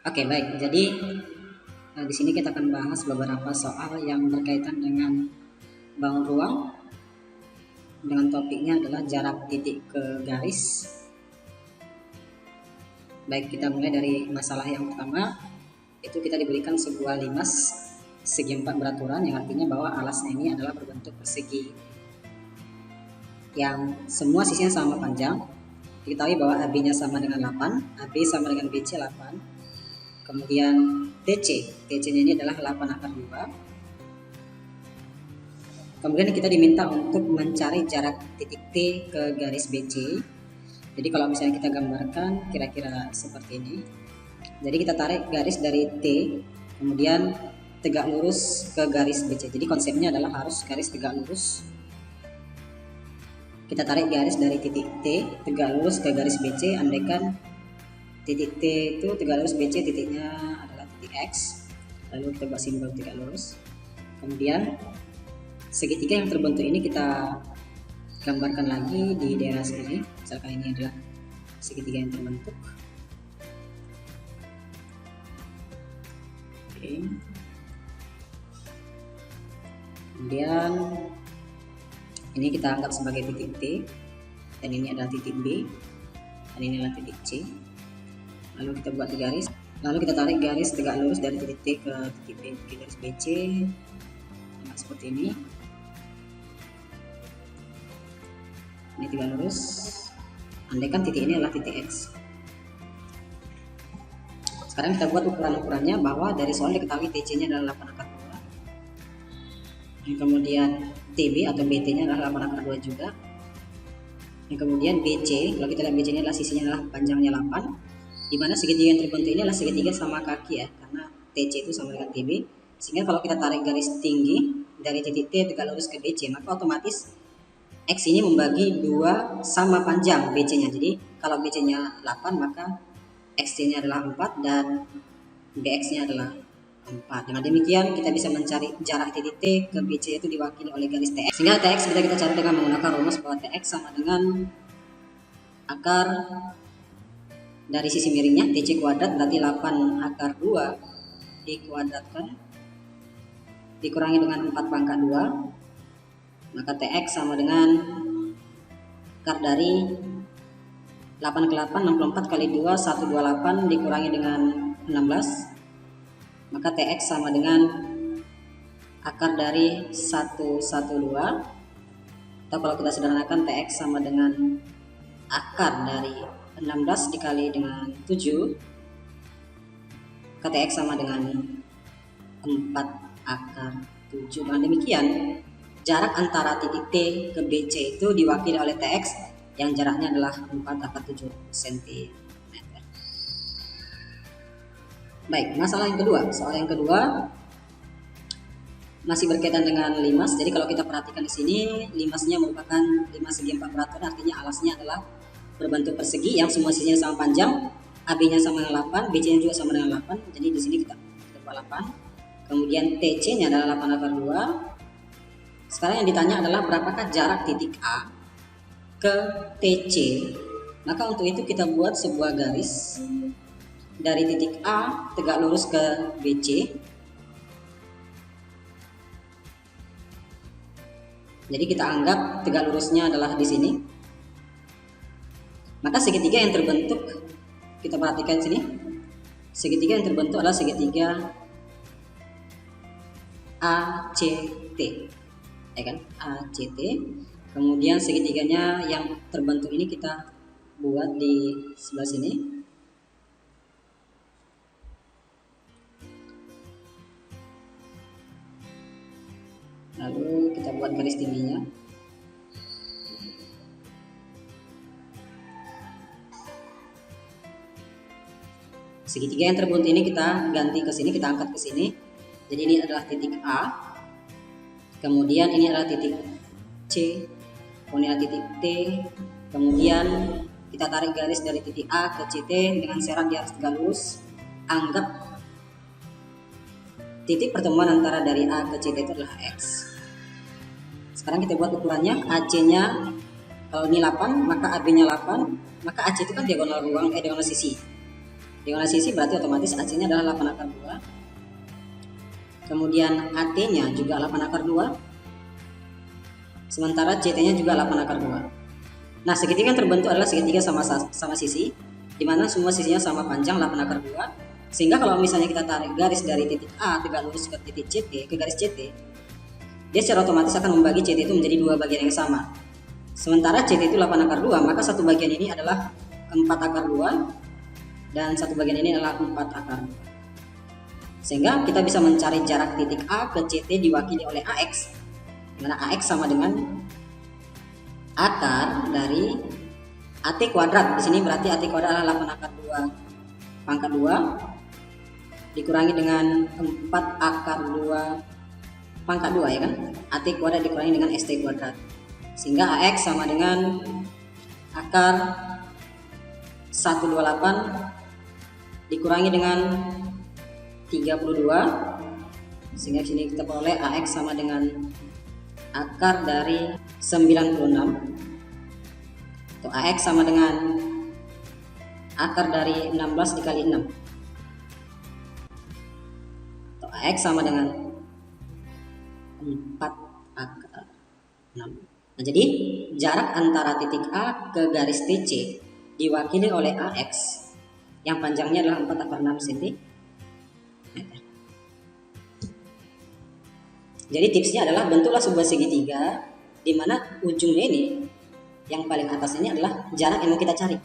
Oke, baik. Jadi di sini kita akan bahas beberapa soal yang berkaitan dengan bangun ruang. Dengan topiknya adalah jarak titik ke garis. Baik, kita mulai dari masalah yang pertama. Itu kita diberikan sebuah limas segi 4 beraturan, yang artinya bahwa alasnya ini adalah berbentuk persegi yang semua sisinya sama panjang. Diketahui bahwa AB-nya sama dengan 8, AB sama dengan BC 8. Kemudian TC-nya ini adalah 8 akar 2. Kemudian kita diminta untuk mencari jarak titik T ke garis BC. Jadi kalau misalnya kita gambarkan kira-kira seperti ini. Jadi kita tarik garis dari T, kemudian tegak lurus ke garis BC. Jadi konsepnya adalah harus garis tegak lurus. Kita tarik garis dari titik T tegak lurus ke garis BC, andaikan titik T itu tegak lurus BC, titiknya adalah titik X. Lalu kita buat simbol tegak lurus. Kemudian segitiga yang terbentuk ini kita gambarkan lagi di daerah sini. Misalkan ini adalah segitiga yang terbentuk. Oke. Kemudian ini kita anggap sebagai titik T, dan ini adalah titik B, dan ini adalah titik C. Lalu kita buat garis, lalu kita tarik garis tegak lurus dari titik T ke titik B, ke garis BC. Nah, seperti ini. Ini tegak lurus. Andaikan titik ini adalah titik X. Sekarang kita buat ukuran-ukurannya, bahwa dari soal diketahui TC-nya adalah 8 akar 2. Yang kemudian TB atau BT-nya adalah 8 akar 2 juga. Yang kemudian BC, kalau kita lihat BC-nya adalah sisinya adalah panjangnya 8, di mana segitiga yang terbentuk ini adalah segitiga sama kaki ya, karena TC itu sama dengan TB. Sehingga kalau kita tarik garis tinggi dari titik T tegak lurus ke BC, maka otomatis X ini membagi 2 sama panjang BC-nya. Jadi kalau BC-nya 8, maka XC-nya adalah 4 dan BX-nya adalah 4. Dengan demikian kita bisa mencari jarak titik T ke BC itu diwakili oleh garis TX. Sehingga TX bisa kita cari dengan menggunakan rumus bahwa TX sama dengan akar dari sisi miringnya TC kuadrat, berarti 8 akar 2 dikuadratkan dikurangi dengan 4 pangkat 2. Maka TX sama dengan akar dari 8 ke 8, 64 kali 2, 128 dikurangi dengan 16. Maka TX sama dengan akar dari 112. Atau kalau kita sederhanakan, TX sama dengan akar dari 16 dikali dengan 7. Maka TX sama dengan 4 akar 7. Dengan demikian jarak antara titik T ke BC itu diwakili oleh TX yang jaraknya adalah 4 akar 7 cm. Baik, masalah yang kedua. Soal yang kedua masih berkaitan dengan limas. Jadi kalau kita perhatikan di sini, limasnya merupakan limas segi 4 beraturan, artinya alasnya adalah berbentuk persegi yang semua sisinya sama panjang. AB-nya sama dengan 8, BC-nya juga sama dengan 8. Jadi di sini kita buat 8. Kemudian TC-nya adalah 8 akar 2. Sekarang yang ditanya adalah berapakah jarak titik A ke TC. Maka untuk itu kita buat sebuah garis dari titik A tegak lurus ke BC. Jadi kita anggap tegak lurusnya adalah di sini. Maka segitiga yang terbentuk, kita perhatikan sini. Segitiga yang terbentuk adalah segitiga ACT. Ya kan? ACT. Kemudian segitiganya yang terbentuk ini kita buat di sebelah sini. Lalu kita buat garis tingginya. Segitiga yang terbentuk ini kita ganti ke sini, kita angkat ke sini. Jadi ini adalah titik A. Kemudian ini adalah titik C. Kemudian titik T. Kemudian kita tarik garis dari titik A ke CT dengan syarat di atas tegak lurus. Anggap titik pertemuan antara dari A ke CT itu adalah X. Sekarang kita buat ukurannya. AC-nya kalau ini 8, maka AB-nya 8, maka AC itu kan diagonal ruang, diagonal sisi. Diagonal sisi berarti otomatis AC-nya adalah 8 akar 2. Kemudian AT-nya juga 8 akar 2. Sementara CT-nya juga 8 akar 2. Nah, segitiga yang terbentuk adalah segitiga sama sisi, di mana semua sisinya sama panjang 8 akar 2. Sehingga kalau misalnya kita tarik garis dari titik A tegak lurus ke titik CT, ke garis CT, dia secara otomatis akan membagi CT itu menjadi dua bagian yang sama. Sementara CT itu 8 akar 2, maka satu bagian ini adalah 4 akar 2 dan satu bagian ini adalah 4 akar 2. Sehingga kita bisa mencari jarak titik A ke CT diwakili oleh AX, di mana AX sama dengan akar dari AT kuadrat. Di sini berarti AT kuadrat adalah 8 akar 2 pangkat 2 dikurangi dengan 4 akar 2 pangkat 2, ya kan? AT kuadrat dikurangi dengan ST kuadrat. Sehingga AX sama dengan akar 128 dikurangi dengan 32, sehingga sini kita peroleh AX sama dengan akar dari 96, atau AX sama dengan akar dari 16 dikali 6, atau AX sama dengan 4 akar 6. Nah, jadi jarak antara titik A ke garis TC diwakili oleh AX yang panjangnya adalah 4 akar 6 cm. Jadi tipsnya adalah bentuklah sebuah segitiga di mana ujungnya ini, yang paling atas ini adalah jarak yang mau kita cari.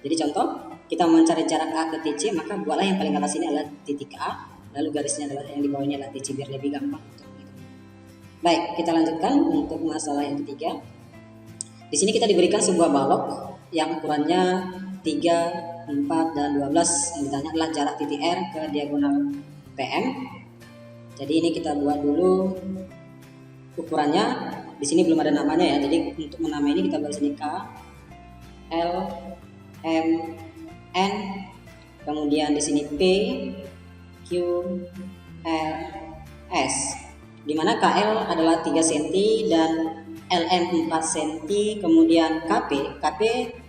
Jadi contoh, kita mencari jarak A ke TC, maka buatlah yang paling atas ini adalah titik A, lalu garisnya adalah yang di bawahnya adalah TC, biar lebih gampang untuk itu. Baik, kita lanjutkan untuk masalah yang ketiga. Di sini kita diberikan sebuah balok yang ukurannya 3, 4, dan 12. Yang ditanya adalah jarak titik R ke diagonal PM. Jadi ini kita buat dulu ukurannya. Di sini belum ada namanya ya. Jadi untuk menamai ini kita buat sini K, L, M, N. Kemudian di sini P, Q, R, S. Di mana KL adalah 3 cm dan LM 4 cm. Kemudian KP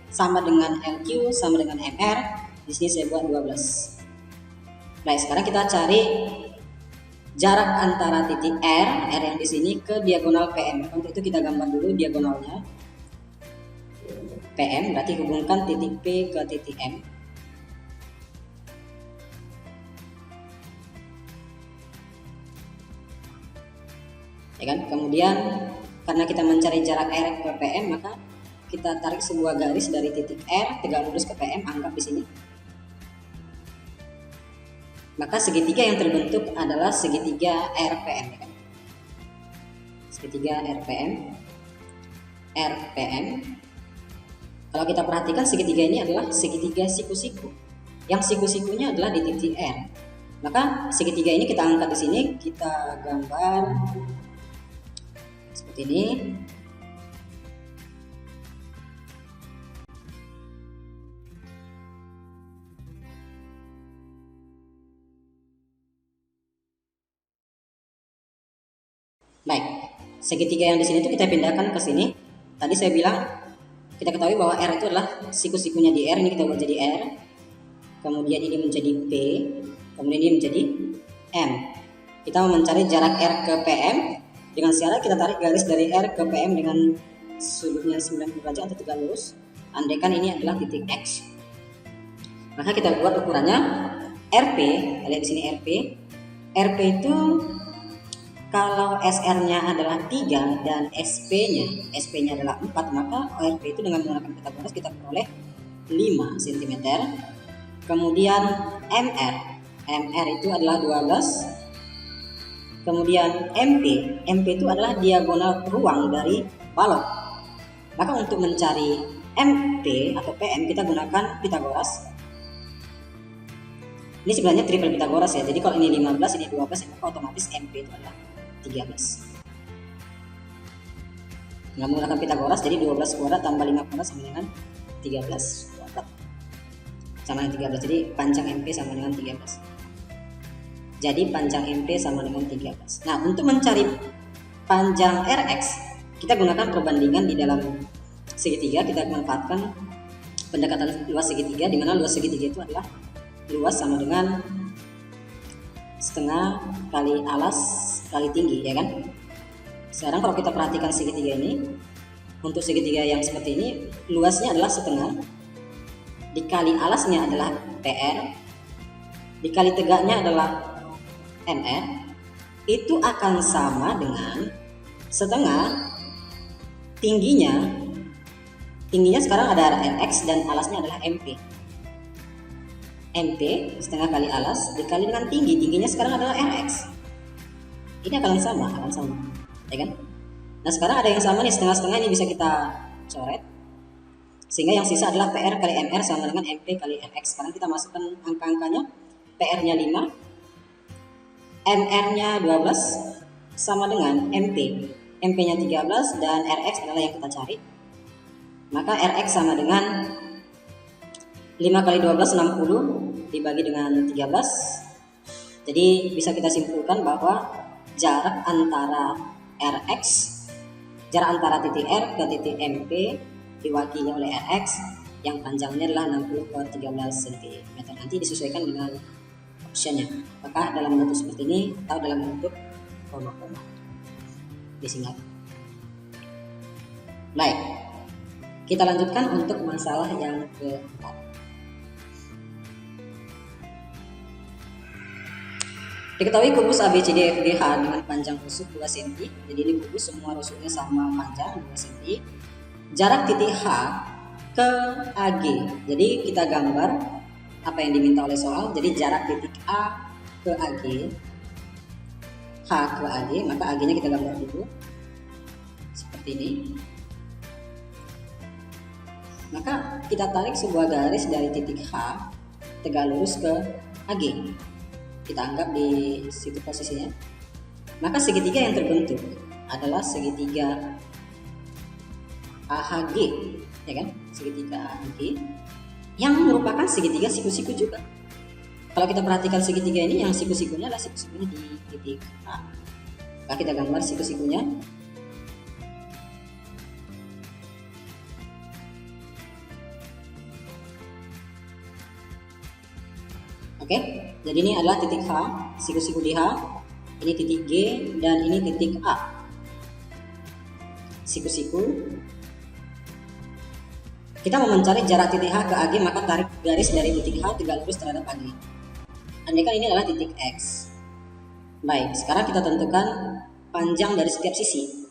sama dengan LQ sama dengan MR. Di sini saya buat 12. Baik, sekarang kita cari jarak antara titik R yang di sini ke diagonal PM. Untuk itu kita gambar dulu diagonalnya. PM berarti hubungkan titik P ke titik M. Ya kan? Kemudian karena kita mencari jarak R ke PM, maka kita tarik sebuah garis dari titik R tegak lurus ke PM, anggap di sini. Maka segitiga yang terbentuk adalah segitiga RPM, ya kan? Segitiga RPM. Kalau kita perhatikan segitiga ini adalah segitiga siku-siku. Yang siku-sikunya adalah di titik R. Maka segitiga ini kita angkat di sini, kita gambar seperti ini. Baik, segitiga yang di sini itu kita pindahkan ke sini. Tadi saya bilang kita ketahui bahwa R itu adalah siku-sikunya di R. Ini kita buat jadi R. Kemudian ini menjadi P. Kemudian ini menjadi M. Kita mau mencari jarak R ke PM. Dengan cara kita tarik garis dari R ke PM dengan sudutnya 90 derajat atau tegak lurus. Andaikan ini adalah titik X. Maka kita buat ukurannya RP. Lihat di sini RP. RP itu kalau SR-nya adalah 3 dan SP-nya adalah 4, maka ORP itu dengan menggunakan Pythagoras kita peroleh 5 cm. Kemudian MR itu adalah 12. Kemudian MP itu adalah diagonal ruang dari balok. Maka untuk mencari MP atau PM kita gunakan Pythagoras. Ini sebenarnya triple Pythagoras ya. Jadi kalau ini 15, ini 12, maka otomatis MP itu adalah 13. Dengan menggunakan Pythagoras, jadi 12 kuadrat tambah 5 kuadrat sama dengan 13 kuadrat. Sama dengan 13. Jadi panjang MP sama dengan 13. Jadi panjang MP sama dengan 13. Nah, untuk mencari panjang RX, kita gunakan perbandingan di dalam segitiga. Kita manfaatkan pendekatan luas segitiga, di mana luas segitiga itu adalah luas sama dengan setengah kali alas kali tinggi, ya kan? Sekarang kalau kita perhatikan segitiga ini, untuk segitiga yang seperti ini, luasnya adalah setengah, dikali alasnya adalah PR, dikali tegaknya adalah MR, itu akan sama dengan setengah tingginya sekarang ada RX dan alasnya adalah MP. MP setengah kali alas dikali dengan tingginya sekarang adalah RX. Ini akan sama, ya kan? Nah sekarang ada yang sama nih, setengah-setengah ini bisa kita coret, sehingga yang sisa adalah PR kali MR sama dengan MP kali RX. Sekarang kita masukkan angka-angkanya, PR-nya 5, MR-nya 12 sama dengan MP. MP-nya 13 dan RX adalah yang kita cari. Maka RX sama dengan 5 kali 12 60 dibagi dengan 13. Jadi bisa kita simpulkan bahwa jarak antara RX, jarak antara titik R ke titik MP diwakili oleh RX yang panjangnya adalah 60 per 13 cm. Nanti disesuaikan dengan optionnya, apakah dalam bentuk seperti ini atau dalam bentuk koma-koma disingkat. Baik, kita lanjutkan untuk masalah yang keempat. Diketahui kubus ABCDFGH dengan panjang rusuk 2 cm. Jadi ini kubus semua rusuknya sama panjang 2 cm. Jarak titik H ke AG. Jadi kita gambar apa yang diminta oleh soal. Jadi jarak titik A ke AG, H ke AG, maka AG-nya kita gambar dulu seperti ini. Maka kita tarik sebuah garis dari titik H tegak lurus ke AG. Kita anggap di situ posisinya. Maka segitiga yang terbentuk adalah segitiga AHG, ya kan? Segitiga AHG yang merupakan segitiga siku-siku juga. Kalau kita perhatikan segitiga ini, yang siku-sikunya adalah siku-sikunya di titik A. Maka kita gambar siku-sikunya. Oke, jadi ini adalah titik H, siku-siku di H, ini titik G, dan ini titik A. Siku-siku. Kita mau mencari jarak titik H ke AG, maka tarik garis dari titik H tegak lurus terhadap AG. Andaikan ini adalah titik X. Baik, sekarang kita tentukan panjang dari setiap sisi.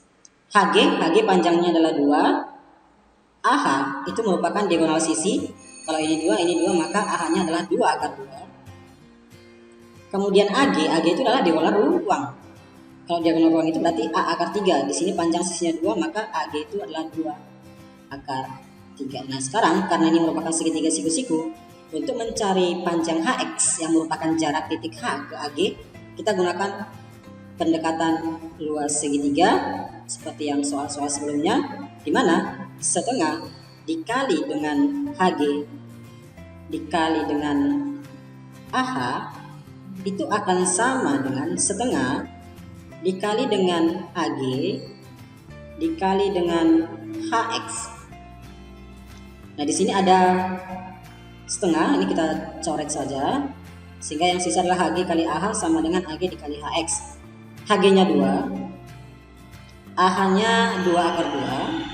HG panjangnya adalah 2. AH itu merupakan diagonal sisi. Kalau ini 2, maka AH-nya adalah 2 akar 2. Kemudian AG itu adalah diagonal ruang. Kalau diagonal ruang itu berarti A akar 3. Di sini panjang sisinya 2, maka AG itu adalah 2 akar 3. Nah sekarang karena ini merupakan segitiga siku-siku, untuk mencari panjang HX yang merupakan jarak titik H ke AG, kita gunakan pendekatan luas segitiga seperti yang soal-soal sebelumnya, di mana setengah dikali dengan HG dikali dengan AH itu akan sama dengan setengah dikali dengan AG dikali dengan HX. Nah, di sini ada setengah, ini kita coret saja sehingga yang sisa adalah HG kali AH sama dengan AG dikali HX. HG-nya 2, AH-nya 2 akar 2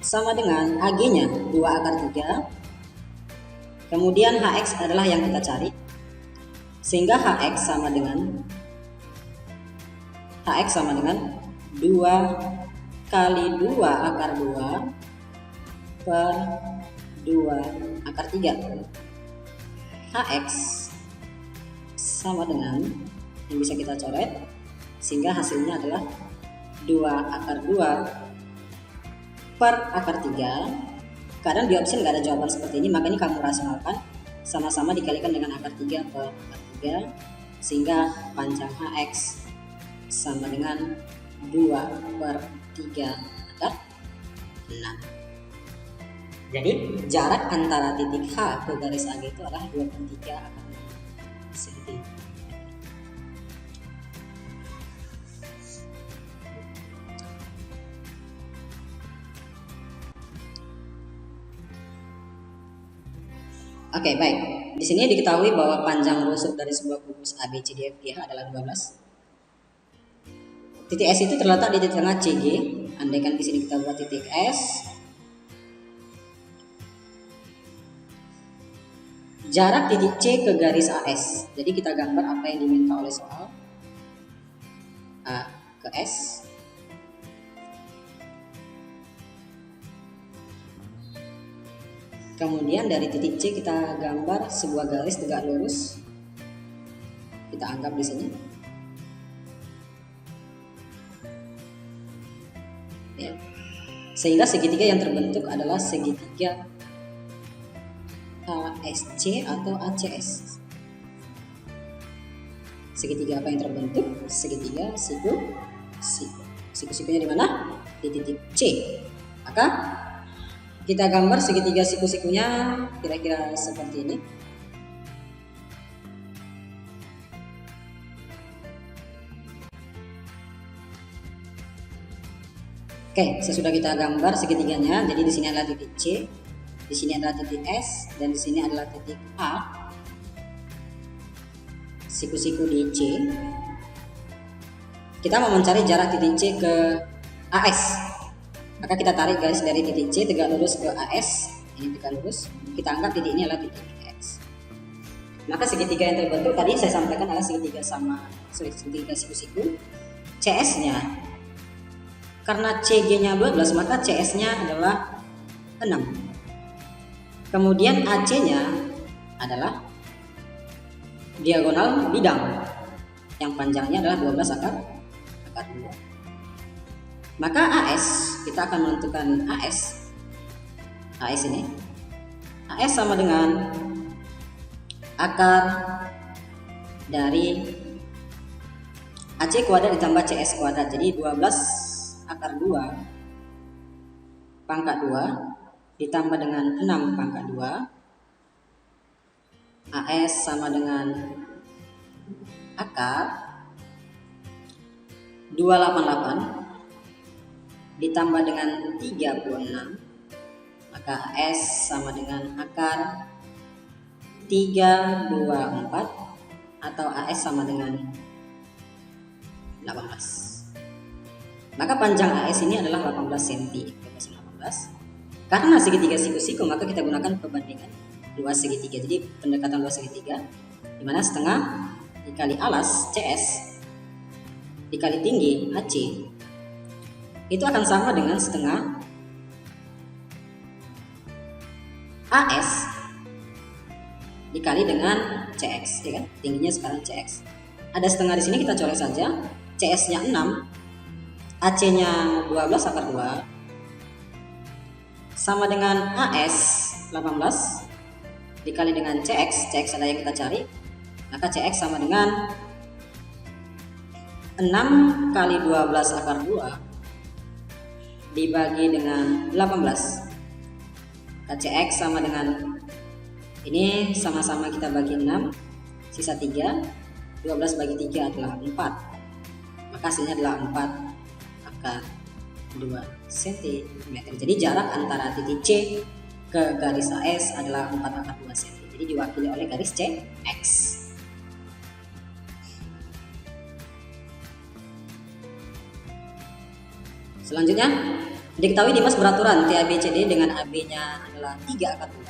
sama dengan AG-nya 2 akar 3. Kemudian HX adalah yang kita cari, sehingga HX sama dengan 2 kali 2 akar 2 per 2 akar 3. HX sama dengan yang bisa kita coret, sehingga hasilnya adalah 2 akar 2 per akar 3. Karena di opsi nggak ada jawaban seperti ini, makanya kamu rasionalkan sama-sama dikalikan dengan akar 3 per akar 3, sehingga panjang HX sama dengan 2 per 3 akar 6. Jadi jarak antara titik H ke garis AG itu adalah 2 per 3 akar 6 cm. Oke, baik. Di sini diketahui bahwa panjang rusuk dari sebuah kubus ABCDFGH adalah 12. Titik S itu terletak di titik tengah CG. Andaikan di sini kita buat titik S. Jarak titik C ke garis AS. Jadi kita gambar apa yang diminta oleh soal. A ke S. Kemudian dari titik C kita gambar sebuah garis tegak lurus. Kita anggap di sini. Ya. Sehingga segitiga yang terbentuk adalah segitiga ASC atau ACS. Segitiga apa yang terbentuk? Segitiga siku-siku. Siku-sikunya di mana? Di titik C. Maka kita gambar segitiga siku-sikunya kira-kira seperti ini. Oke, sesudah kita gambar segitiganya, jadi di sini adalah titik C, di sini adalah titik S, dan di sini adalah titik A. Siku-siku di C. Kita mau mencari jarak titik C ke AS. Maka kita tarik garis dari titik C tegak lurus ke AS. Ini tegak lurus. Kita anggap titik ini adalah titik X. Maka segitiga yang terbentuk tadi saya sampaikan adalah segitiga segitiga siku-siku. CS-nya, karena CG-nya 12, maka CS-nya adalah 6. Kemudian AC-nya adalah diagonal bidang yang panjangnya adalah 12 akar 2. Maka AS, kita akan menentukan AS ini. AS sama dengan akar dari AC kuadrat ditambah CS kuadrat. Jadi 12 akar 2 pangkat 2 ditambah dengan 6 pangkat 2. AS sama dengan akar 288 ditambah dengan 36, maka AS sama dengan akar 324 atau AS sama dengan 18. Maka panjang AS ini adalah 18 cm. 18. Karena segitiga siku-siku, maka kita gunakan perbandingan dua segitiga. Jadi pendekatan dua segitiga, di mana setengah dikali alas CS dikali tinggi AC itu akan sama dengan setengah AS dikali dengan CX, ya kan? Tingginya sekarang CX. Ada setengah di sini, kita coret saja. CS-nya 6, AC-nya 12 akar 2 sama dengan AS 18 dikali dengan CX. CX adalah yang kita cari. Maka CX sama dengan 6 kali 12 akar 2 dibagi dengan 18. KCX sama dengan ini, sama-sama kita bagi 6, sisa 3. 12 bagi 3 adalah 4. Maka hasilnya adalah 4 akar 2 cm. Jadi jarak antara titik C ke garis AS adalah 4 akar 2 cm. Jadi diwakili oleh garis CX. Selanjutnya, diketahui Dimas beraturan TABCD dengan AB-nya adalah 3 akar 2.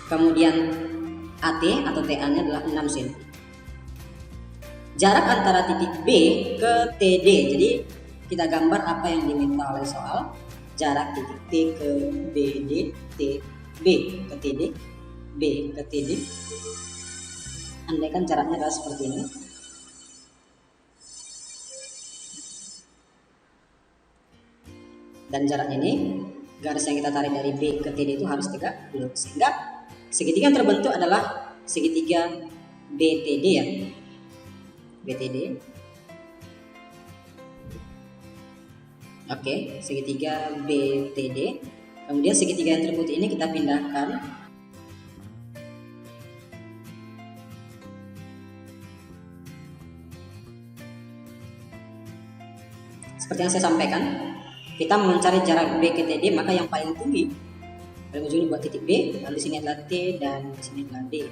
Kemudian AT atau TA-nya adalah 6 cm. Jarak antara titik B ke TD. Jadi kita gambar apa yang diminta oleh soal. Jarak titik B ke BD, B ke TD, B ke TD. Andaikan jaraknya adalah seperti ini. Dan jarak ini, garis yang kita tarik dari B ke TD itu harus tegak lurus. Sehingga segitiga yang terbentuk adalah segitiga BTD ya. BTD. Oke, segitiga BTD. Kemudian segitiga yang terputih ini kita pindahkan seperti yang saya sampaikan. Kita mencari jarak B ke TD, maka yang paling tinggi Pada ujung ini buat titik B, lalu di sini adalah T dan di sini adalah D.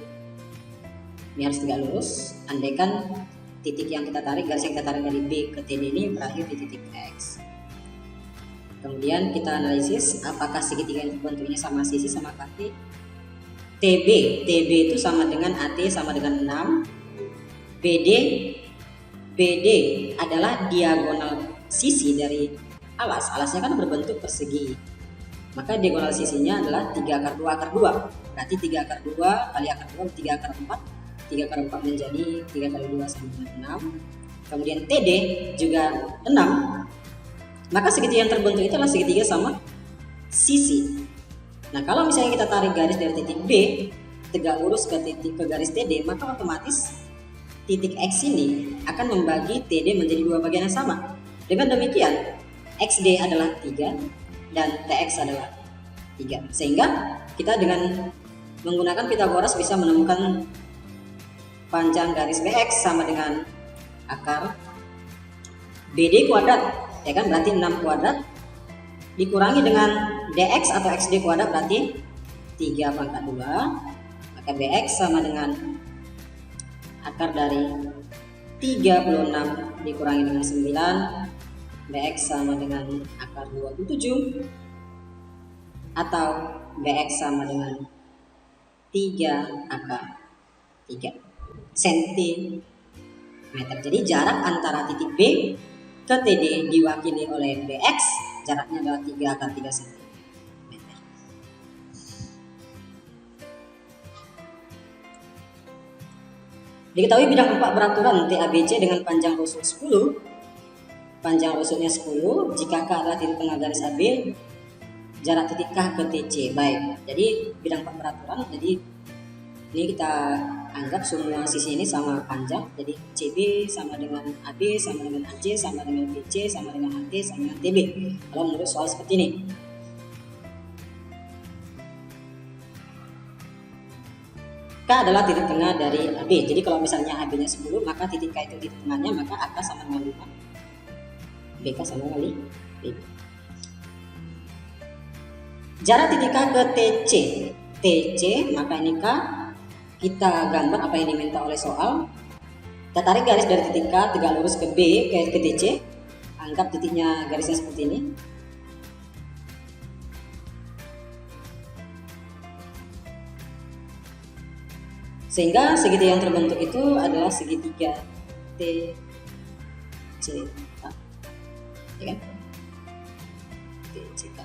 Ini harus tegak lurus. Andaikan titik yang kita tarik, garis yang kita tarik dari B ke TD ini berakhir di titik X. Kemudian kita analisis apakah segitiga yang terbentuk ini sama sisi sama kaki. TB itu sama dengan AT sama dengan 6. BD adalah diagonal sisi dari alas. Alasnya kan berbentuk persegi. Maka diagonal sisinya adalah 3 akar 2 akar 2. Berarti 3 akar 2 kali akar 2 3 akar 4. 3 akar 4 menjadi 3 kali 2 sama dengan 6. Kemudian TD juga 6. Maka segitiga yang terbentuk itu adalah segitiga sama sisi. Nah, kalau misalnya kita tarik garis dari titik B tegak lurus ke garis TD, maka otomatis titik X ini akan membagi TD menjadi dua bagian yang sama. Dengan demikian, XD adalah 3 dan TX adalah 3. Sehingga kita dengan menggunakan Pythagoras bisa menemukan panjang garis BX sama dengan akar BD kuadrat. Ya kan, berarti 6 kuadrat dikurangi dengan DX atau XD kuadrat berarti 3 pangkat 2. Maka BX sama dengan akar dari 36 dikurangi dengan 9. BX sama dengan akar 27 atau BX sama dengan 3 akar 3 cm. Jadi jarak antara titik B ke TD diwakili oleh BX, jaraknya adalah 3 akar 3 cm. Diketahui bidang 4 beraturan TABC dengan panjang rusuk 10. Panjang rusuknya 10 jika K adalah titik tengah garis AB, jarak titik K ke TC. Baik, jadi bidang 4 beraturan, jadi ini kita anggap semua sisi ini sama panjang. Jadi CB sama dengan AB sama dengan AC sama dengan BC sama dengan AT sama dengan TB. Kalau menurut soal seperti ini. K adalah titik tengah dari AB. Jadi kalau misalnya AB-nya 10, maka titik K itu titik tengahnya, maka AK sama dengan 5. BK sama dengan 5. Jarak titik K ke TC, maka ini K. Kita gambar apa yang diminta oleh soal. Kita tarik garis dari titik K tegak lurus ke B ke TC. Anggap titiknya garisnya seperti ini. Sehingga segitiga yang terbentuk itu adalah segitiga TCK. Ya kan? TCK.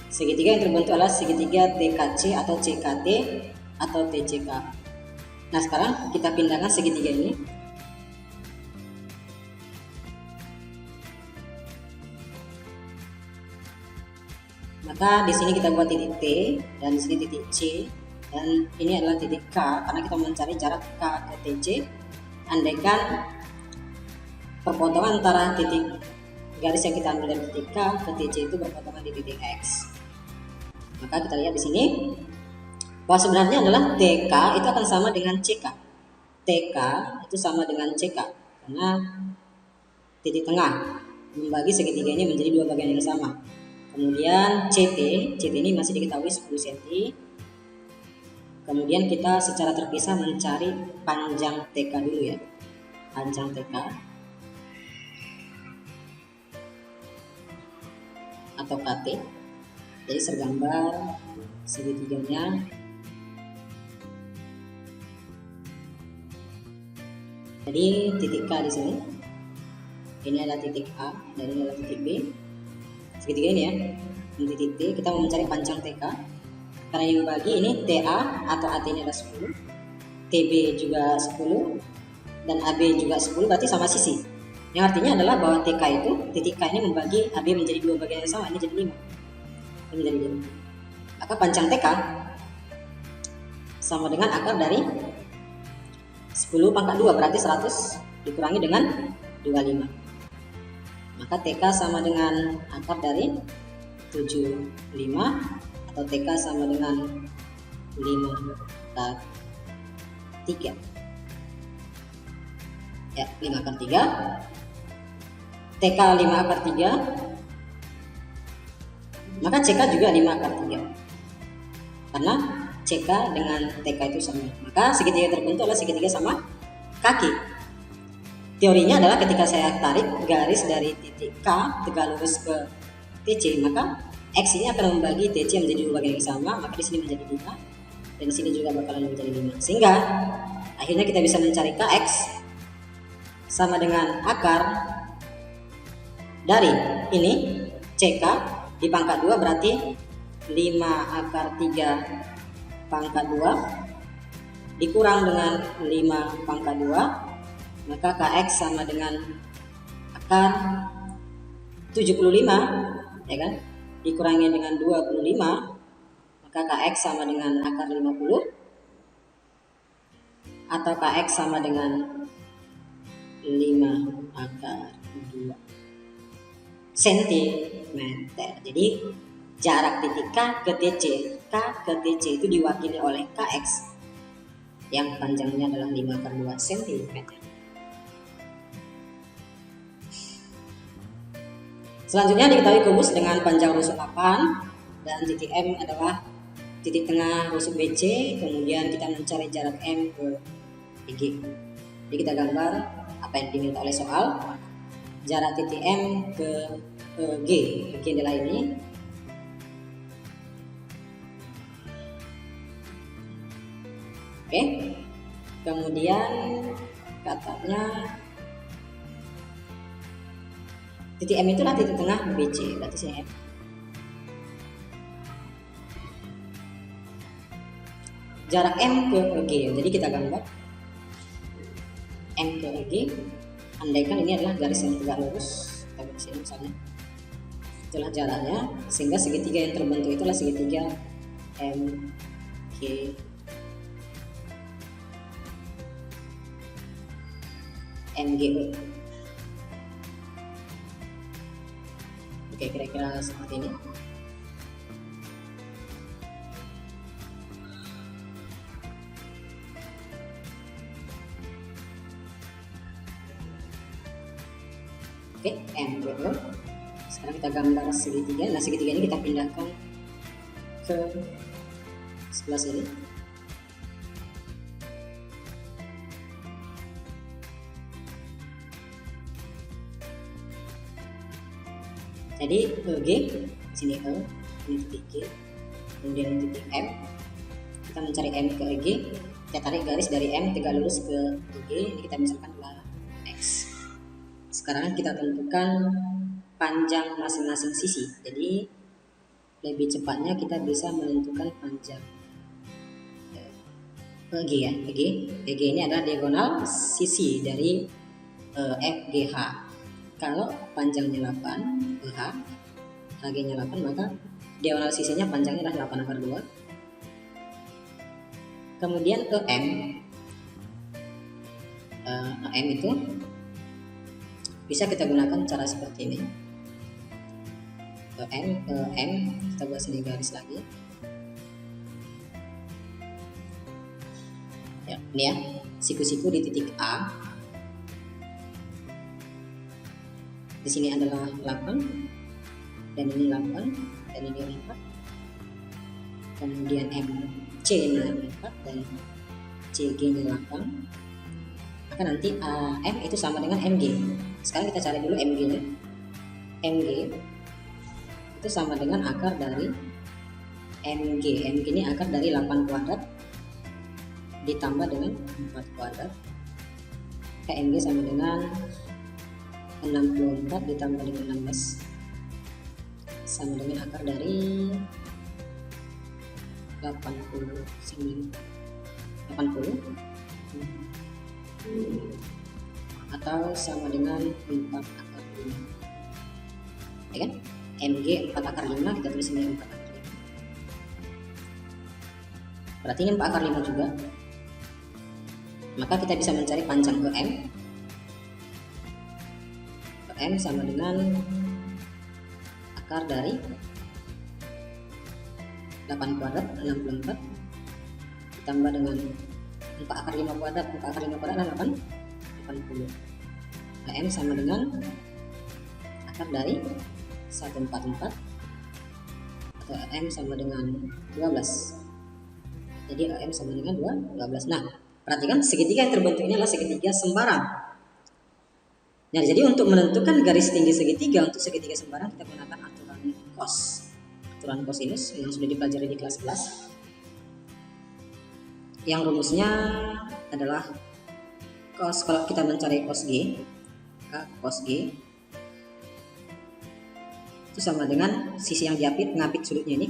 Segitiga yang terbentuk adalah segitiga TKC atau CKT atau TCK. Nah, sekarang kita pindahkan segitiga ini. Maka di sini kita buat titik T dan di sini titik C dan ini adalah titik K karena kita mencari jarak K ke TC. Andaikan perpotongan antara titik garis yang kita ambil dari titik K ke TC itu berpotongan di titik X. Maka kita lihat di sini bahwa sebenarnya adalah TK itu akan sama dengan CK. TK itu sama dengan CK karena titik tengah membagi segitiga ini menjadi dua bagian yang sama. Kemudian CT ini masih diketahui 10 cm. Kemudian kita secara terpisah mencari panjang TK dulu ya. Panjang TK atau KT. Jadi sergambar segitiganya. Jadi titik K di sini. Ini adalah titik A dan ini adalah titik B. Segitiga ini ya. Ini titik T, kita mau mencari panjang TK. Karena yang membagi ini TA atau AT ini adalah 10. TB juga 10 dan AB juga 10, berarti sama sisi. Yang artinya adalah bahwa TK itu, titik K ini membagi AB menjadi dua bagian yang sama, ini jadi 5. Ini jadi 5. Maka panjang TK sama dengan akar dari 10 pangkat 2, berarti 100 dikurangi dengan 25. Maka TK sama dengan akar dari 75 atau TK sama dengan 5 akar 3. Ya, 5 akar 3 TK 5 akar 3, maka CK juga 5 akar 3. Karena CK dengan TK itu sama. Maka segitiga terbentuk adalah segitiga sama kaki. Teorinya adalah ketika saya tarik garis dari titik K tegak lurus ke TC, maka X ini akan membagi TC menjadi dua bagian yang sama, maka di sini menjadi 5 dan di sini juga bakalan menjadi 5. Sehingga akhirnya kita bisa mencari KX sama dengan akar dari ini CK di pangkat 2 berarti 5 akar 3 pangkat 2 dikurang dengan 5 pangkat 2, maka KX sama dengan akar 75, ya kan, dikurangi dengan 25, maka KX sama dengan akar 50, atau KX sama dengan 5 akar 2 cm. Jadi jarak titik K ke TC, K ke TC itu diwakili oleh KX yang panjangnya adalah 5 akar 2 cm. Selanjutnya diketahui kubus dengan panjang rusuk 8 dan titik M adalah titik tengah rusuk BC, kemudian kita mencari jarak M ke G. Jadi kita gambar apa yang diminta oleh soal. Jarak titik M ke G adalah ini. Oke. Kemudian katanya titik M itulah titik tengah BC, berarti sini M. Jarak M ke G, jadi kita gambar M ke G. Andaikan ini adalah garis yang tegak lurus, kita buat sini misalnya. Itulah jaraknya, sehingga segitiga yang terbentuk itulah segitiga M G MGO. Oke, kira-kira seperti ini. Oke, MGO. Sekarang kita gambar segitiga. Nah, segitiga ini kita pindahkan ke sebelah sini. Jadi G, sini E, ini titik G, kemudian ini titik M. Kita mencari M ke G, kita tarik garis dari M tegak lurus ke G, ini kita misalkan adalah X. Sekarang kita tentukan panjang masing-masing sisi. Jadi lebih cepatnya kita bisa menentukan panjang EG ya, EG ini adalah diagonal sisi dari FGH. Kalau panjangnya 8, EH, HG-nya 8, maka diagonal sisinya panjangnya adalah 8 akar 2. Kemudian EM itu bisa kita gunakan cara seperti ini. EM, kita buat sini garis lagi. Ya, ini ya, siku-siku di titik A. Di sini adalah 8 dan ini 8 dan ini 4. Kemudian MC-nya 4 dan CG-nya 8. Maka nanti AM itu sama dengan MG. Sekarang kita cari dulu MG-nya. MG itu sama dengan akar dari MG. MG ini akar dari 8 kuadrat ditambah dengan 4 kuadrat. Maka MG sama dengan 64 ditambah dengan 16 sama dengan akar dari 80 atau sama dengan 4 akar 5, ya kan? MG 4 akar 5, kita tulis ini 4 akar 5, berarti ini 4 akar 5 juga. Maka kita bisa mencari panjang M sama dengan akar dari 8 kuadrat 64 ditambah dengan 4 akar 5 kuadrat. 4 akar 5 kuadrat adalah 80. M sama dengan akar dari 144 atau AM sama dengan 12. Jadi AM sama dengan 12. Nah, perhatikan segitiga yang terbentuk ini adalah segitiga sembarang. Nah, jadi untuk menentukan garis tinggi segitiga untuk segitiga sembarang kita gunakan aturan cos. Aturan cosinus yang sudah dipelajari di kelas 11. Yang rumusnya adalah cos, kalau kita mencari cos G, cos G itu sama dengan sisi yang diapit, ngapit sudutnya ini.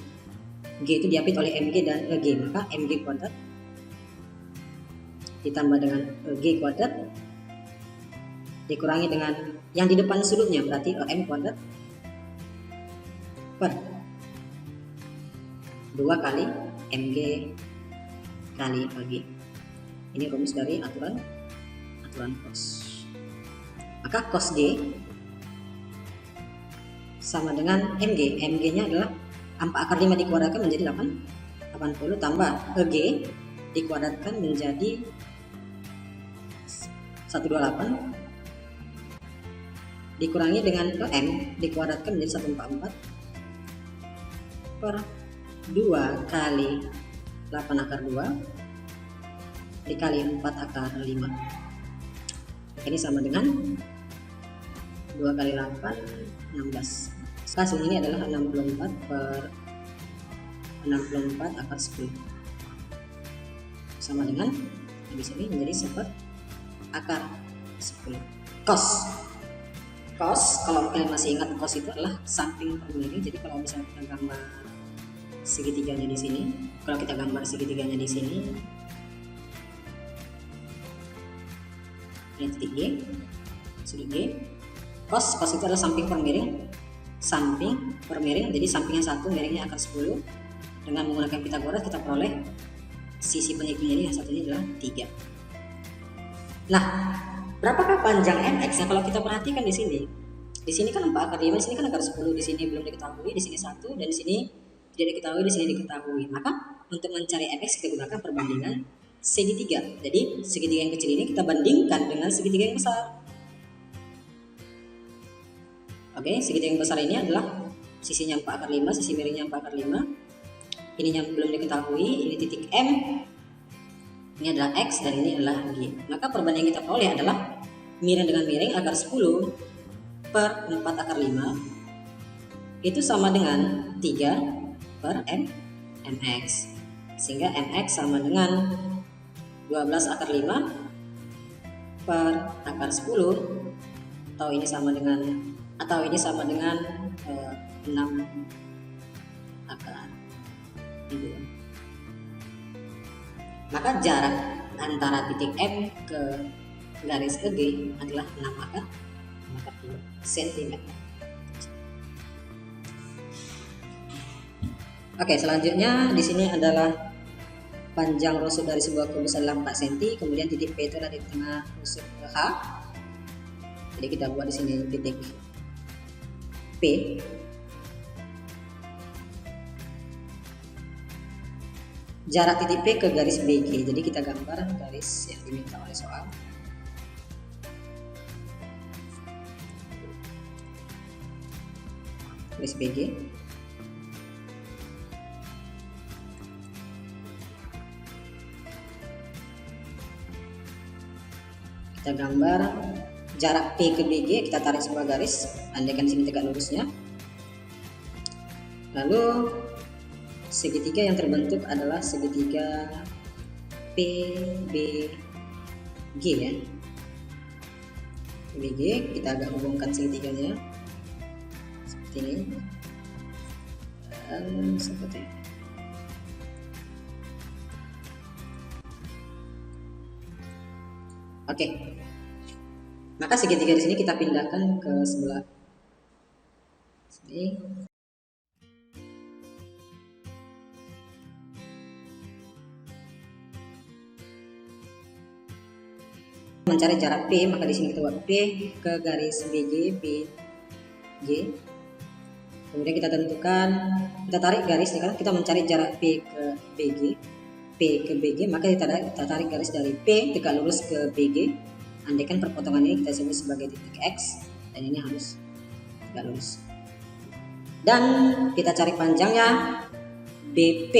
G itu diapit oleh MG dan EG, maka MG kuadrat ditambah dengan G kuadrat dikurangi dengan yang di depan sudutnya, berarti M kuadrat per 2 kali MG kali AG. Ini rumus dari aturan cos. Maka cos G sama dengan MG. MG nya adalah 4 akar 5 dikuadratkan menjadi 80 tambah EG dikuadratkan menjadi 128 dikurangi dengan M dikuadratkan menjadi 144 per 2 kali 8 akar 2 dikali 4 akar 5. Ini sama dengan 2 kali 8 16. Hasilnya ini adalah 64 per 64 akar 10 sama dengan di sini menjadi 1 akar 10. Cos, kalau kalian masih ingat, cos itu adalah samping per miring. Jadi kalau misalnya kita gambar segitiganya di sini, kalau kita gambar segitiganya di sini, ini titik G, sudut G. Cos itu adalah samping per miring. Jadi sampingnya 1, miringnya akar 10. Dengan menggunakan Pitagoras kita peroleh sisi penyikutnya ini yang satunya adalah 3. Nah, berapakah panjang MX? Kalau kita perhatikan di sini kan 4 akar 5, di sini kan akar 10, di sini belum diketahui, di sini 1, dan di sini tidak diketahui, di sini diketahui. Maka untuk mencari MX kita gunakan perbandingan segitiga. Jadi segitiga yang kecil ini kita bandingkan dengan segitiga yang besar. Oke, segitiga yang besar ini adalah sisinya 4 akar 5, sisi miringnya 4 akar 5. Ini yang belum diketahui, ini titik M, ini adalah X, dan ini adalah G. Maka perbandingan yang kita peroleh adalah miring dengan miring akar 10 per 4 akar 5 itu sama dengan 3 per MX, sehingga MX sama dengan 12 akar 5 per akar 10, atau ini sama dengan 6 akar 2. Maka jarak antara titik M ke garis EG adalah 6 akar 2 cm. Oke, selanjutnya di sini adalah panjang rusuk dari sebuah kubus adalah 4 cm, kemudian titik P itu ada di tengah rusuk H. Jadi kita buat di sini titik P. Jarak titik P ke garis BG. Jadi kita gambar garis yang diminta oleh soal. Garis BG. Kita gambar jarak P ke BG, kita tarik sebuah garis, andaikan sini tegak lurusnya. Lalu segitiga yang terbentuk adalah segitiga PBG ya. PBG, kita agak hubungkan segitiganya seperti ini. Dan seperti ini. Oke. Maka segitiga di sini kita pindahkan ke sebelah sini. Mencari jarak P, maka di sini kita buat P ke garis BG, PG. Kemudian kita tentukan, kita tarik garis, kan kita mencari jarak P ke BG, P ke BG, maka kita tarik garis dari P tegak lurus ke BG. Andaikan perpotongan ini kita sebut sebagai titik X, dan ini harus nggak lurus. Dan kita cari panjangnya BP.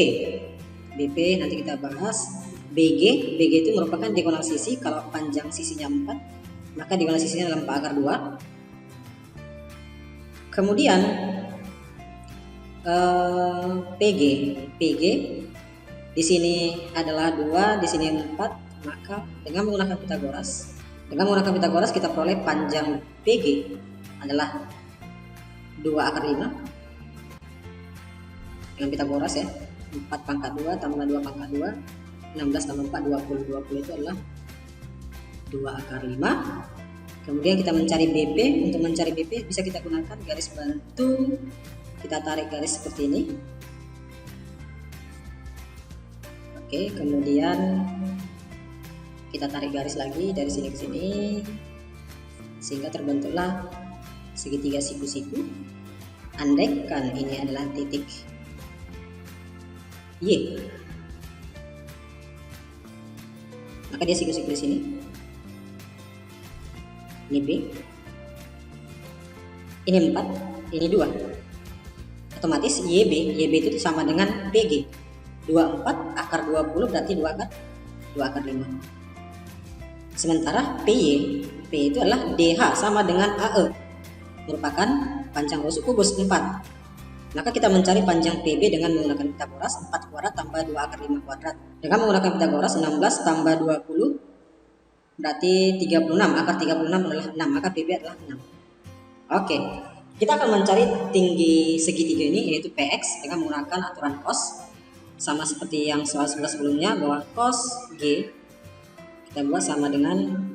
BP nanti kita bahas. BG itu merupakan diagonal sisi. Kalau panjang sisinya 4, maka diagonal sisinya adalah 4 akar 2. Kemudian PG di sini adalah 2, di sini 4, maka dengan menggunakan Pitagoras kita peroleh panjang PG adalah 2 akar 5 dengan Pitagoras ya. 4 pangkat 2 tambah 2 pangkat 2, 16 tambah 4 20. 20 itu adalah 2 akar 5. Kemudian kita mencari BP. Untuk mencari BP bisa kita gunakan garis bantu. Kita tarik garis seperti ini. Oke, kemudian kita tarik garis lagi dari sini ke sini sehingga terbentuklah segitiga siku-siku. Andaikan ini adalah titik Y, maka dia siku-siku di sini. Ini B, ini 4, ini 2. Otomatis YB itu sama dengan PG. 24 akar 20 berarti 2 akar 5. Sementara PY itu adalah DH sama dengan AE, merupakan panjang rusuk kubus 4. Maka kita mencari panjang PB dengan menggunakan Pitagoras. 4 kuadrat tambah 2 akar 5 kuadrat. Dengan menggunakan Pitagoras 16 tambah 20 berarti 36. Akar 36 adalah 6, maka PB adalah 6. Oke, kita akan mencari tinggi segitiga ini yaitu PX dengan menggunakan aturan cos. Sama seperti yang soal sebelumnya, bahwa cos G kita buat sama dengan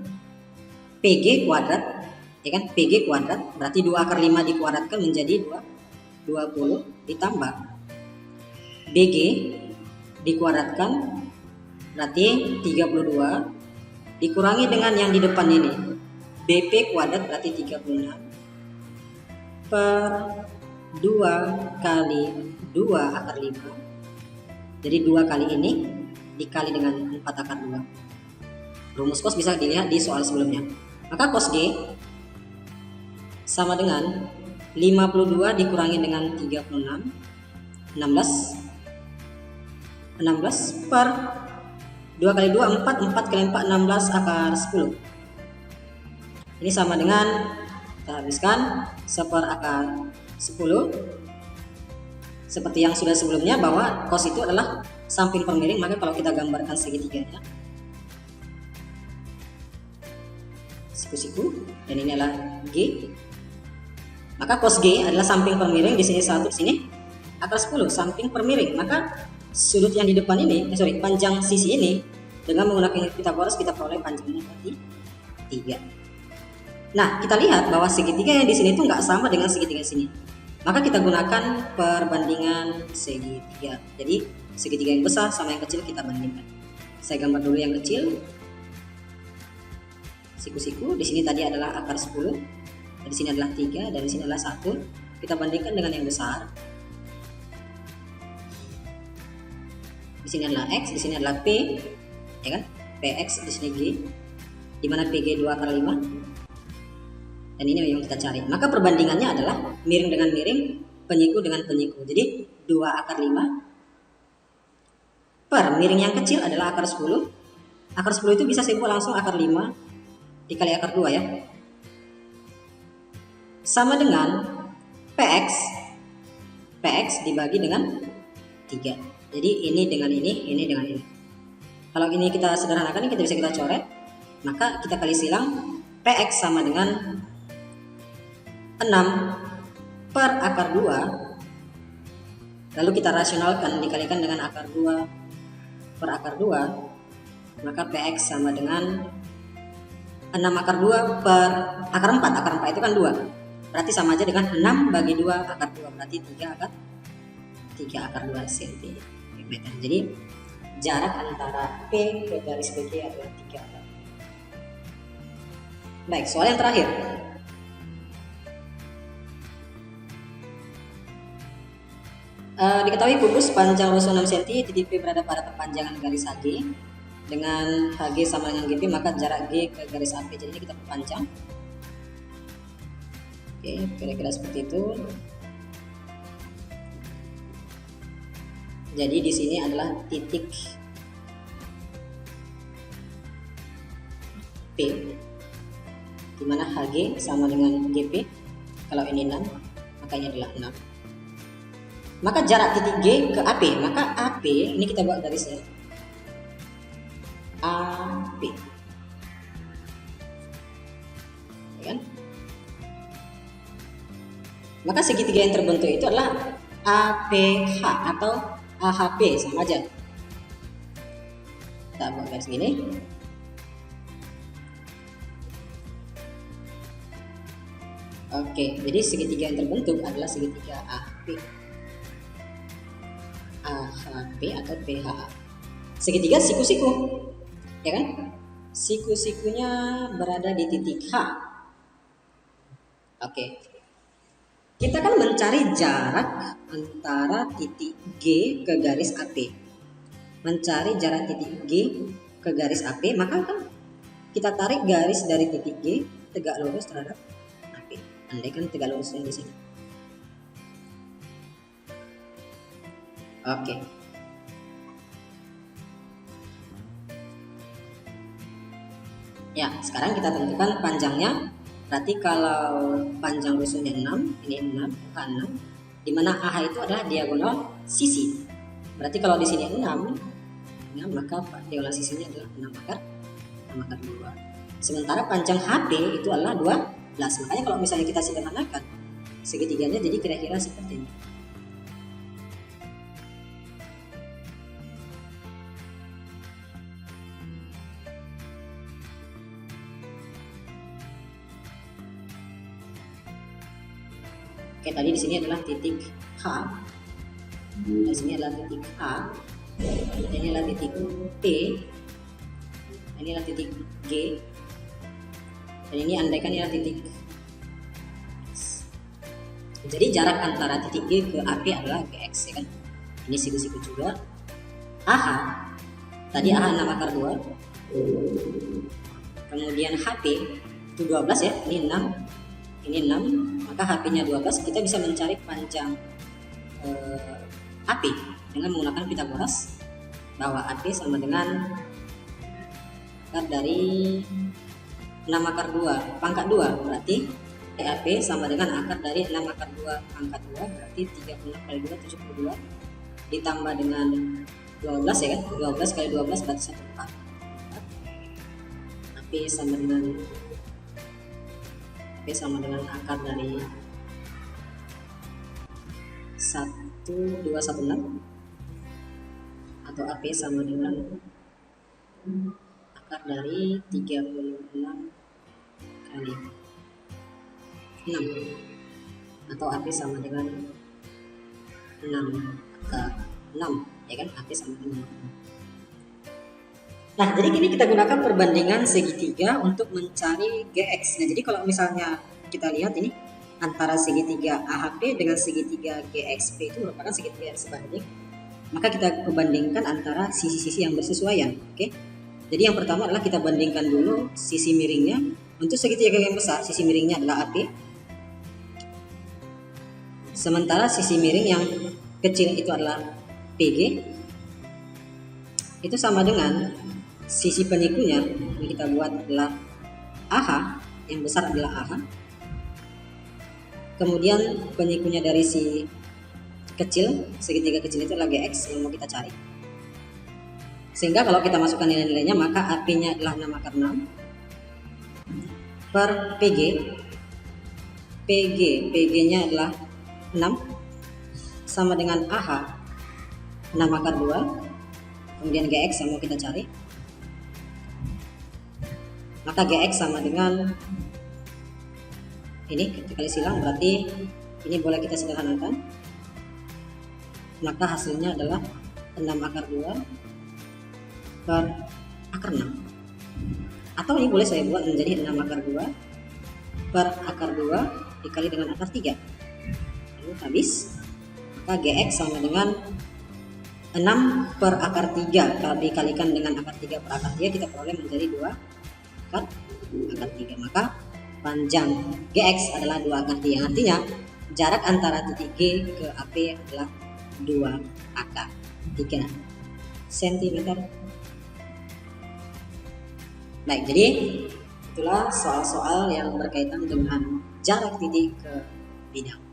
PG kuadrat, ya kan? PG kuadrat berarti 2 akar 5 dikuadratkan menjadi 20 ditambah BG dikuadratkan berarti 32 dikurangi dengan yang di depan ini BP kuadrat berarti 36 per 2 kali 2 akar 5. Jadi 2 kali ini dikali dengan 4 akar 2. Rumus cos bisa dilihat di soal sebelumnya. Maka cos G sama dengan 52 dikurangi dengan 36, 16 per 2 kali 2 4, 4 kali 4 16 akar 10. Ini sama dengan, kita habiskan 1 per akar 10. Seperti yang sudah sebelumnya bahwa cos itu adalah samping per miring, maka kalau kita gambarkan segitiganya siku-siku dan ini adalah G, maka cos G adalah samping per miring, di sini 1, di sini akar 10 samping per miring, maka sudut yang di depan ini, panjang sisi ini dengan menggunakan Pitagoras kita peroleh panjangnya berarti 3. Nah, kita lihat bahwa segitiga yang di sini itu nggak sama dengan segitiga sini. Maka kita gunakan perbandingan segitiga. Jadi segitiga yang besar sama yang kecil kita bandingkan. Saya gambar dulu yang kecil. Siku-siku di sini tadi adalah akar 10. Di sini adalah 3 dan di sini adalah 1. Kita bandingkan dengan yang besar. Di sini adalah X, di sini adalah P, ya kan? PX di sini G. Di mana PG 2 akar 5. Dan ini yang kita cari. Maka perbandingannya adalah miring dengan miring, penyiku dengan penyiku. Jadi 2 akar 5 per miring yang kecil adalah akar 10. Akar 10 itu bisa saya buat langsung akar 5 dikali akar 2 ya. Sama dengan PX dibagi dengan 3. Jadi ini dengan ini dengan ini. Kalau ini kita sederhanakan, ini kita bisa kita coret. Maka kita kali silang, PX sama dengan 6 per akar 2. Lalu kita rasionalkan, dikalikan dengan akar 2 per akar 2. Maka PX sama dengan 6 akar 2 per akar 4. Akar 4 itu kan 2. Berarti sama aja dengan 6 bagi 2 akar 2. Berarti 3 akar 2 cm. Jadi jarak antara P ke garis PG adalah 3 akar. Baik, soal yang terakhir. Diketahui kubus panjang rusuk 6 cm, titik P berada pada perpanjangan garis HG dengan HG sama dengan GP, maka jarak G ke garis AP. Jadi ini kita perpanjang. Oke, kira-kira seperti itu. Jadi di sini adalah titik P, di mana HG sama dengan GP. Kalau ini 6, maka ini adalah 6. Maka jarak titik G ke AP, maka AP ini kita buat garisnya. AP. Ya kan? Maka segitiga yang terbentuk itu adalah APH atau AHP, sama aja. Kita buat garis gini. Oke, jadi segitiga yang terbentuk adalah segitiga AHP, AHP atau PHA. Segitiga siku-siku, ya kan? Siku-sikunya berada di titik H. Oke, kita kan mencari jarak antara titik G ke garis AP. Mencari jarak titik G ke garis AP, maka kan kita tarik garis dari titik G tegak lurus terhadap AP. Andai kan tegak lurusnya di sini. Oke. Ya, sekarang kita tentukan panjangnya. Berarti kalau panjang rusuknya 6, ini 6, maka 6. Di mana AH itu adalah diagonal sisi. Berarti kalau di sini 6, maka diagonal sisinya adalah 6 akar 2. Sementara panjang HP itu adalah 12. Makanya kalau misalnya kita sederhanakan segitiganya jadi kira-kira seperti ini. Oke, tadi di sini adalah titik H. Di sini adalah titik A. Ini adalah titik P. Ini adalah titik G. Dan ini andaikan ini adalah titik X. Jadi jarak antara titik G ke AP adalah GX, ya kan? Ini siku-siku juga. AH. Tadi AH 6 akar 2. Kemudian HP itu 12 ya. Ini 6. Ini 6, maka HP-nya 12, kita bisa mencari panjang AP dengan menggunakan Pitagoras, bahwa AP sama dengan akar dari 6 akar 2 pangkat 2, berarti AP sama dengan akar dari 6 akar 2 pangkat 2, berarti 36 kali 2, 72, ditambah dengan 12 ya kan, 12 kali 12 berarti 14. AP sama dengan akar dari 1216, atau AP sama dengan akar dari 36 kali 6, atau AP sama dengan 6 akar 6, ya kan, AP sama dengan 6. Nah, jadi ini kita gunakan perbandingan segitiga untuk mencari GX. Nah, jadi kalau misalnya kita lihat ini antara segitiga AHP dengan segitiga GXP itu merupakan segitiga yang sebanding. Maka kita perbandingkan antara sisi-sisi yang bersesuaian. Oke. Jadi yang pertama adalah kita bandingkan dulu sisi miringnya. Untuk segitiga yang besar, sisi miringnya adalah AP. Sementara sisi miring yang kecil itu adalah PG. Itu sama dengan sisi penikunya yang kita buat adalah AH, yang besar adalah AH. Kemudian penikunya dari si kecil, segitiga kecil itu adalah GX yang mau kita cari. Sehingga kalau kita masukkan nilai-nilainya, maka AP-nya adalah 6 akar 6 per PG. PG-nya adalah 6 sama dengan AH 6 akar 2. Kemudian GX yang mau kita cari, maka GX sama dengan ini dikali silang, berarti ini boleh kita sederhanakan, maka hasilnya adalah 6 akar 2 per akar 6, atau ini boleh saya buat menjadi 6 akar 2 per akar 2 dikali dengan akar 3, lalu habis, maka GX sama dengan 6 per akar 3 kalau dikalikan dengan akar 3 per akar 3, kita peroleh menjadi 2 akar 3. Maka panjang GX adalah 2 akar T, yang artinya jarak antara titik G ke AP adalah 2 akar 3 cm. Baik, jadi itulah soal-soal yang berkaitan dengan jarak titik ke bidang.